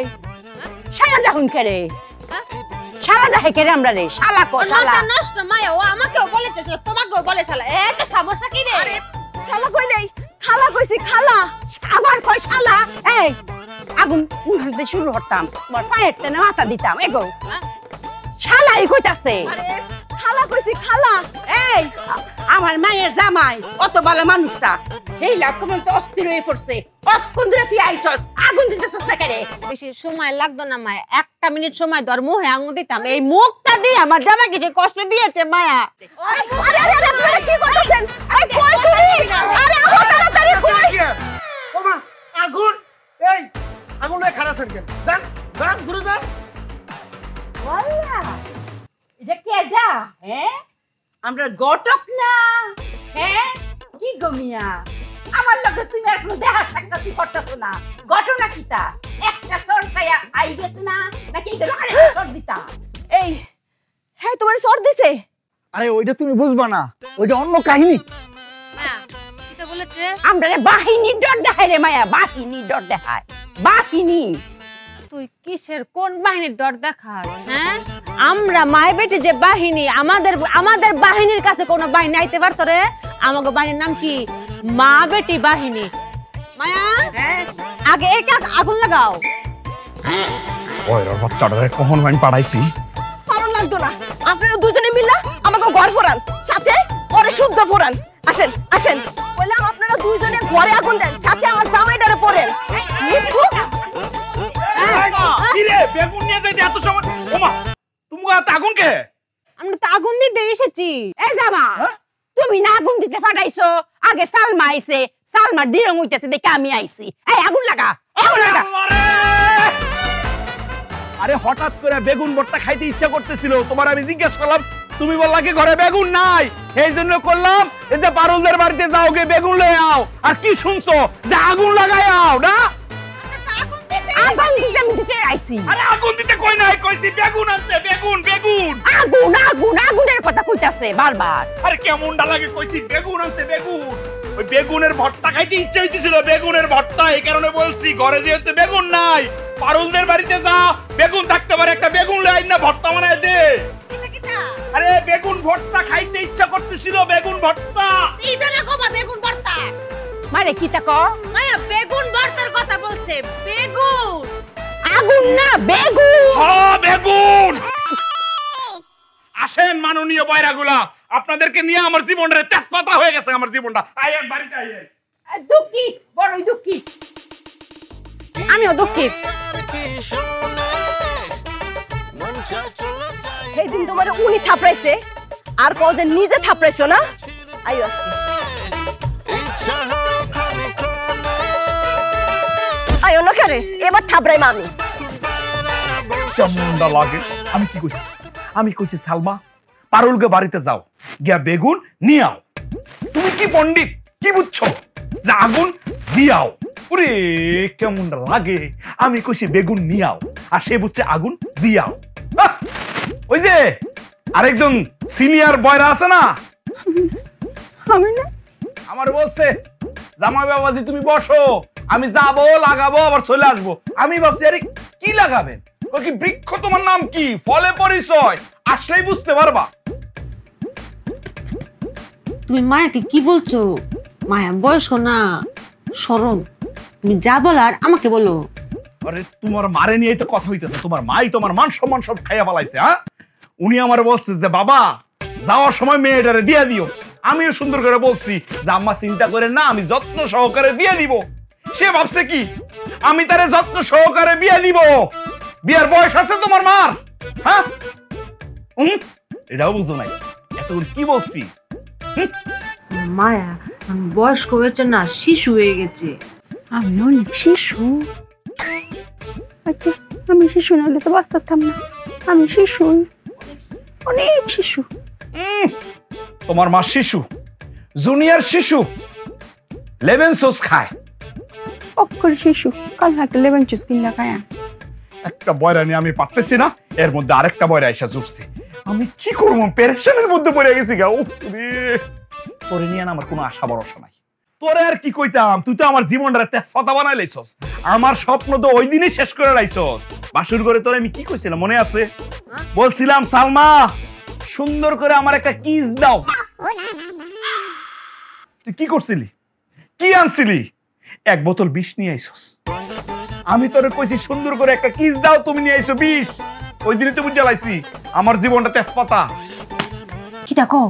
শালা রাহুন করে। শালা দেখে কেন আমরা রে শালা কো শালা মাথা নষ্ট মায়া, ও আমাকেও বলেছে শালা, তোমাকেও বলে শালা। এত সমস্যা কি রে? আরে শালা কই নাই, খালা কইছি খালা। আবার কয় শালা। এই আগুন উনাতে শুরু হতাম তোমার পায়ের তেনে মাথা দিতাম এগো শালাই কইতাছে। আরে খালা কইছি খালা। এই আমার মায়ের জামাই অত ভালো মানুষটা এই লাখ তো অস্থির হয়ে পড়ছে। কতক্ষণ ধরে তুই আইছস আগুন দিতেছস না কেন? বেশি সময় লাগতো না মায়া, 1 মিনিট সময় ধর মুখে আঙুল দিতাম। এই মুখটা দিয়ে আমার জামাইকে যে কষ্ট দিয়েছে মায়া। আরে আরে আরে আপনারা কি করতেছেন? এই কই তুমি? আরে আহো তাড়াতাড়ি কই। ওমা আগুন, এই আগুন লয়ে খারাছেন কেন? যান যান ঘুরে যান। ওয়াল্লা এটা কি এটা? হ্যাঁ আমরা গটক না? হ্যাঁ কি গমিয়া আমার লগে তুমি আর কোনো দেখা সাক্ষাৎই করতেছ না। ঘটনা কিটা? একটা সর পাইয়া আই গেছে না নাকি এটা আরেকটা সর দিতা? এই হ্যাঁ তোমার সর দিছে। আরে ওইটা তুমি বুঝবা না, ওইটা অন্য কাহিনী। মায়া কিটা বলেছে? আমরা রে বাহিনীর ডর দেখায় রে মায়া, বাহিনীর ডর দেখায়। বাহিনী তুই কিসের কোন বাহিনীর ডর দেখাস? হ্যাঁ আমরা মায় বেটি যে বাহিনী, আমাদের বাহিনীর কাছে কোনো বাহিনী আইতে পারতো রে? আমাগো বাহিনীর নাম কি? মা বেটি বাহিনী। মায়া আগে এটা আগুন লাগাও। ওই বাচ্চাটা কখন আমি পাঠাইছি। পারণ লাগতো না, আপনারা দুজনে মিল্লা আমাকে ঘর ফোরান, সাথে ওরে শুদ্ধ ফোরান। আসেন আসেন, বললাম আপনারা দুজনে ঘরে আগুন দেন, সাথে আমার জামাইটারে পড়েন। কি রে বেগুন নিয়ে যাইতে এত সময়? ওমা তুমি এত আগুন কে? আমরা তো আগুন দিতে এসেছি। এই জামা তুমি না আগুন দিতে ফাটাইছো, আগে সালমা আইছে, সালমার দিরং হইতেছে দেখে আমি আইছি। এই আগুন লাগা, আগুন লাগা। আরে হঠাৎ করে বেগুন ভর্তা খাইতে ইচ্ছা করতেছিল, তোমার আমি জিজ্ঞেস করলাম, তুমি বললা কি ঘরে বেগুন নাই, এই জন্য করলাম এই যে পারুলদের বাড়িতে যাও গে বেগুন লয়ে আও। আর কি শুনছো যে আগুন লাগাই আও না? আগুন দিতে আমি দিতে আইছি। আরে আগুন দিতে কই নাই, কইছি বেগুন আনতে, বেগুন বেগুন। আগুন আগুন আগুনের কথা কইতাছে বারবার। আরে কেমনটা লাগে কইছি বেগুন আনতে, বেগুন। ওই বেগুনের ভর্তা খাইতে ইচ্ছা হইতেছিল, বেগুনের ভর্তা, এই কারণে বলছি ঘরে যেহেতু বেগুন নাই পারুলদের বাড়িতে যা, বেগুন থাকতে পারে, একটা বেগুন লয়ে আইনা ভর্তা বানায় দে। আরে বেগুন ভর্তা খাইতে ইচ্ছা করতেছিল, বেগুন ভর্তা। এইজন্য কবা বেগুন ভর্তা। মারে কি তা ক? মায়া বেগুন ভর্তার কথা বলছে। বেগুন আগুন না বেগুন। হ্যাঁ বেগুন। আসেন মাননীয় বয়রাগুলা, আপনাদেরকে নিয়ে আমার জীবনটা তেজপাতা হয়ে গেছে, আমার জীবনটা। আইয়েন বাড়িতে আইয়েন। দুঃখী বড়ই দুঃখী। আমিও দুঃখিত। সেদিন তোমার উনি থাপড়াইছে, আর কও যে নিজে থাপড়াইছো না। আইও আসছি, আইও না কেরে, এবার থাপড়াই মা আমি। কেমনটা লাগে? আমি কি কইছি? আমি কইছি সালমা পারুলকে বাড়িতে যাও, গিয়া বেগুন নিয়ে আও। তুমি কি পণ্ডিত, কি বুঝছো যে আগুন দিয়াও? ওরে কেমনটা লাগে? আমি কইছি বেগুন নিয়ে আও, আর সে বুঝছে আগুন দিয়াও। ওই যে আরেকজন সিনিয়র বয়রা আছে না, আমি না আমার বলছে জামাই বাবাজি তুমি বসো, আমি যাবো লাগাবো আবার চলে আসবো। আমি ভাবছি আরে কি লাগাবেন, ও কি বৃক্ষ, তোমার নাম কি, ফলে পরিচয়, আসলেই বুঝতে পারবা। তুমি মায়াকে কি বলছো? মায়া বয়স্ক না, শরম। তুমি যা বলার আমাকে বলো। আরে তোমার মারে নিয়ে তো কথা হইতেছে, তোমার মাই তোমার মান সম্মান সব খাইয়া ফেলাইছে। হ্যাঁ উনি আমার বলছে যে বাবা যাওয়ার সময় মেয়েটারে দিয়ে দিও। আমিও সুন্দর করে বলছি যে আম্মা চিন্তা করে না, আমি যত্ন সহকারে দিয়ে দিব। সে ভাবছে কি আমি তারে যত্ন সহকারে বিয়ে দিব? বিয়ার বয়স আছে তোমার মার? হ্যাঁ এটাও বুঝো নাই, এতক্ষণ কি বলছি? মায়া বয়স্ক হয়েছে না, শিশু হয়ে গেছে। আমি অনেক শিশু। আচ্ছা আমি শিশু না হলে তো বাঁচতাম না। আমি শিশু, অনেক শিশু। তোমার মা শিশু, জুনিয়র শিশু, লেমন সস খায়। অক্ষর শিশু, কাল হাতে লেমন জুস কিনা খায়। একটা বয়রা নিয়ে আমি পারতেছি না, এর মধ্যে আরেকটা বয়রা এসে জুড়ছে। আমি কি করবো, পেরেশানের মধ্যে পড়ে গেছি গা। উফ রে, তোরে নিয়ে না আমার কোনো আশা ভরসা নাই। তোরে আর কি কইতাম, তুই তো আমার জীবনটা তেজপাতা বানাই লাইছস। আমার স্বপ্ন তো ওই দিনই শেষ করে লাইছস। বাসুর ঘরে তোর আমি কি কইছিলাম মনে আছে? বলছিলাম সালমা সুন্দর করে আমার একটা কিস দাও। তুই কি করছিলি? কি আনছিলি? এক বোতল বিষ নিয়ে আইছস। আমি তোরে কইছি সুন্দর করে একটা কিস দাও, তুমি নিয়ে আইছো বিষ। ওই দিনই তো বুঝে লাইছি আমার জীবনটা তেজপাতা। কি দেখো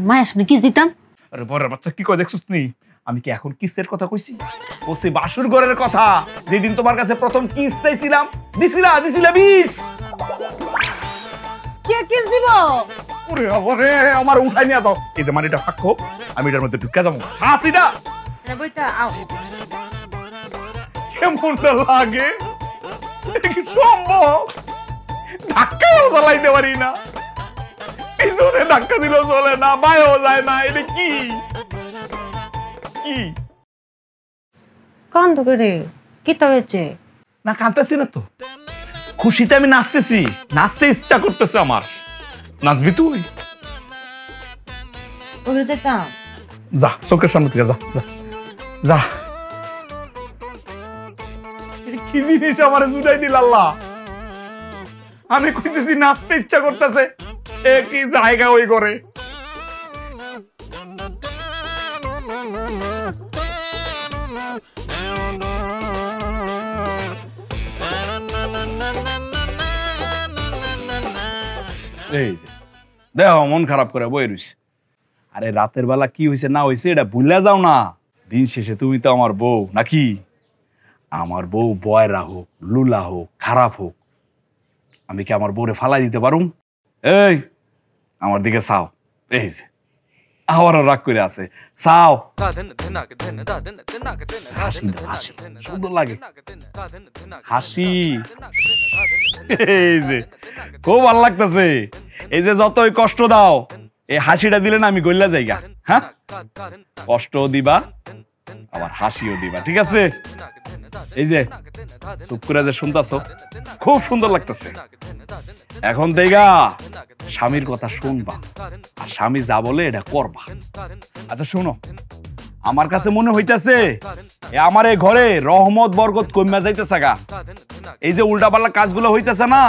মায়ের সামনে কিস দিতাম? আরে বড় বাচ্চা কি কয় দেখছস নি? আমি কি এখন কিসের কথা কইছি? বলছি বাসুর ঘরের কথা। যেদিন তোমার কাছে প্রথম কিস চাইছিলাম দিছিলা বিষ। কে কিস দিব? ওরে ওরে আমার উঠাই নিয়ে দাও। এই যে মানিটা ফাঁকো, আমি এটার মধ্যে ঢুকে যাবো। সাসিটা আরে বইটা আও। কেমনটা লাগে? এটা কি সম্ভব? ধাক্কাও চালাইতে পারি না, এই জোরে ধাক্কা দিলেও চলে না, বাইও যায় না। এটা কি কি কান্দ করে কি তো হয়েছে? না কাঁদতেছি না তো, খুশিতে আমি নাচতেছি, নাচতে ইচ্ছা করতেছে আমার। নাচবি তুই? ওগুলো যেতাম। যা চোখের সামনে থেকে যা যা যা। এটা কি জিনিস আমার জুড়াই দিল আল্লাহ? আমি কইতেছি নাচতে ইচ্ছা করতেছে, এ কি জায়গা ওই করে। এই যে দেখ মন খারাপ করে বই রইছে। আরে রাতের বেলা কি হয়েছে না হয়েছে এটা ভুলে যাও না। দিন শেষে তুমি তো আমার বউ নাকি? আমার বউ বয়রা হোক, লুলা হোক, খারাপ হোক, আমি কি আমার বউরে ফালাই দিতে পারুম? এই আমার দিকে চাও। এই যে আবার রাগ করে আছে, চাও। সুন্দর লাগে হাসি। এই যে খুব ভালো লাগতেছে। এই যে যতই কষ্ট দাও, এই হাসিটা দিলে না আমি গল্লা যাইগা। হ্যাঁ, কষ্টও দিবা আবার হাসিও দিবা, ঠিক আছে? এই যে চুপ করে যে শুনতাছো, খুব সুন্দর লাগতেছে। এখন দেগা স্বামীর কথা শুনবা, আর স্বামী যা বলে এটা করবা। আচ্ছা শোনো, আমার কাছে মনে হইতেছে আমার এই ঘরে রহমত বরকত কমে যাইতেছে গা। এই যে উল্টাপাল্টা কাজগুলো হইতেছে না,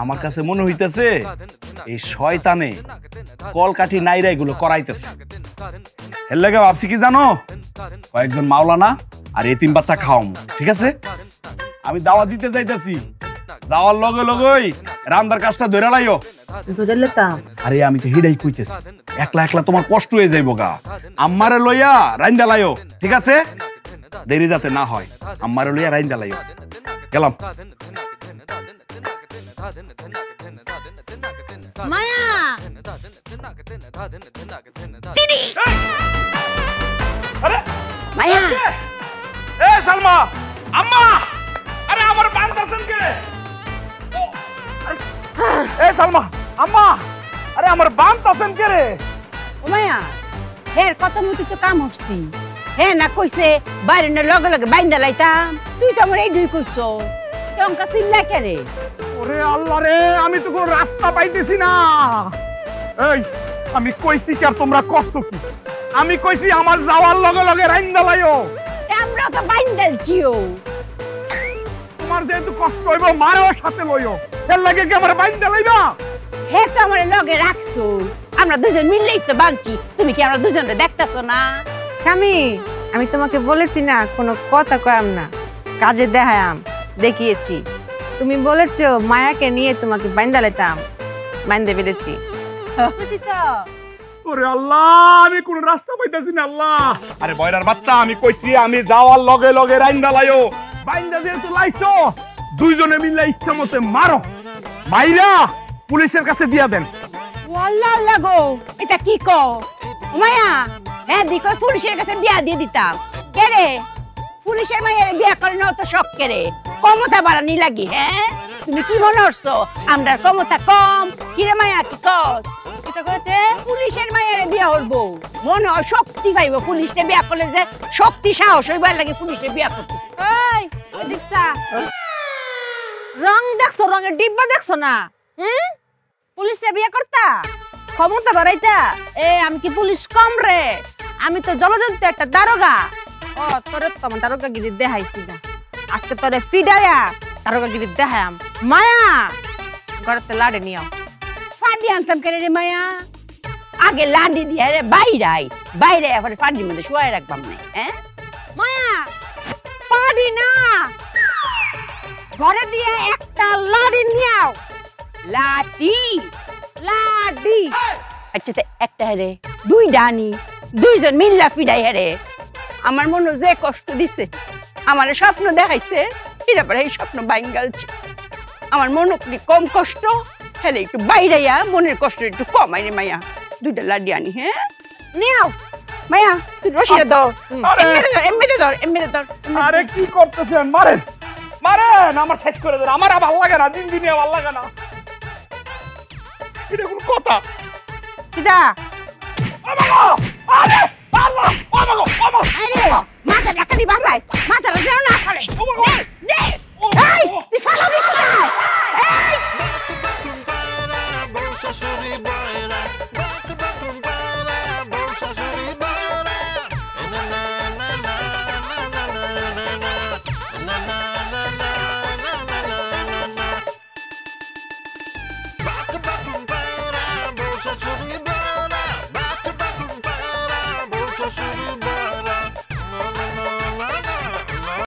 আমার কাছে মনে হইতেছে এই শয়তানে কলকাঠি নাইরা এগুলো করাইতেছে। এর লাগে ভাবছি কি জানো, কয়েকজন মাওলানা আর এতিম বাচ্চা খাওয়াম, ঠিক আছে? আমি দাওয়া দিতে যাইতেছি, যাওয়ার লগে লগেই রান্দার কাজটা ধরে লাইও। আরে আমি তো হিডাই কইতেছি, একলা একলা তোমার কষ্ট হয়ে যাইব গা। আম্মারে লইয়া রাইন্দা লাইও, ঠিক আছে? দেরি যাতে না হয়, আম্মারে লইয়া রাইন্দা লাইও। গেলাম। মায়া আরে মায়া এ সালমা, আম্মা, আরে আমার বান্দাছেন কে? এ সালমা, আম্মা, আরে আমার বান্দাছেন কে রে? ও মায়া, হের কত মতো তো কাম হচ্ছি। হে না কইছে বাইরে না লগে লগে বাইন্দা লাইতাম, তুই তো আমার এই দুই কইছো। টঙ্কা চিল্লা কে রে? ওরে আল্লাহ রে, আমি তো কোনো রাস্তা পাইতেছি না। এই আমি কইছি কি আর তোমরা করছো কি? আমি কইছি আমার যাওয়ার লগে লগে রাইন্দা লাইও। আমরা তো বাইন্দালছিও। তোমার যেহেতু কষ্ট হইব, মারেও সাথে লইও। এর লাগে কি আমার বাইন্দা লাইবা? হে তো আমার লগে রাখছো, আমরা দুজন মিললেই তো বাঁচছি। তুমি কি আমরা দুজনে দেখতেছো না? স্বামী, আমি তোমাকে বলেছি না কোনো কথা কয়াম না, কাজে দেখায়াম, দেখিয়েছি। তুমি বলেছো মায়াকে নিয়ে তোমাকে বাইন্দা লেতাম, বাইন্দে ফেলেছি। খুশি তো? ওরে আল্লাহ, আমি কোন রাস্তা পাইতাছি না আল্লাহ। আরে বয়রার বাচ্চা, আমি কইছি আমি যাওয়ার লগে লগে রাইন্দা লাইও। বাইন্দা যেহেতু লাইছো, দুইজনে মিলে ইচ্ছা মতে মারো, মাইরা পুলিশের কাছে দিয়া দেন। ওয়াল্লাহ আল্লাহ গো, এটা কি কও? ও মায়া, হ্যাঁ দিকো পুলিশের কাছে বিয়া দিয়ে দিতাম। কে রে? পুলিশের মায়ের বিয়া করে না তো শখ কে রে? ক্ষমতা বাড়ানি লাগি? হ্যাঁ, তুমি কি মনে করছো আমরা ক্ষমতা কম? কিরে মায়া কি কস? এটা করেছে পুলিশের মায়ের বিয়া করবো, মনে হয় শক্তি পাইব। পুলিশে বিয়া করলে যে শক্তি সাহস হইবার লাগে পুলিশে বিয়া করতে। এই দেখছা রং দেখছো, রঙের ডিব্বা দেখছো না? পুলিশে বিয়ে করতা, ক্ষমতা বাড়াইতা। আমি কি পুলিশ কম রে? আমি তো জলজন্ত একটা দারোগা। ও তোরে তো আমার দারোগা গিরি দেখাইছি না, আজকে তোরে ফিডায়া তারকাগিরি দেখাম। মায়া ঘরেতে লাড়ে নিও। ফাডি আনতাম কেন রে মায়া? আগে লাডি দিয়ে রে বাইরাই বাইরে এখন ফাডির মধ্যে শুয়াই রাখবাম না। হ্যাঁ মায়া পারি না, ঘরে দিয়ে একটা লাড়ি নিও। লাঠি লাডি আচ্ছা তো একটা হেরে দুই ডানি দুইজন মিল্লা ফিডাই হেরে আমার মনে যে কষ্ট দিছে আমার স্বপ্ন দেখাইছে এরা পরে এই স্বপ্ন বাইঙ্গালছে আমার মনে কি কম কষ্ট হ্যাঁ একটু বাইরাইয়া মনের কষ্ট একটু কমাই রে মায়া দুইটা লাডি আনি। হ্যাঁ নিও। মায়া তুই রশিটা ধর আরে! এমনিতে ধর এমনিতে ধর আরে কি করতেছেন? মারেন মারেন, আমার শেষ করে দেন। আমার আর ভালো লাগে না, দিন দিনে ভালো লাগে না। এটা কোন কথা? কিটা আমাগো! আরে আল্লাহ! আমাগো! আমাগো! আরে মাথা ডাকালি বাসাই মাথাটা যেন না করে আমাগো! দে এই তুই ফালাবি কোথায়? এই Bolsa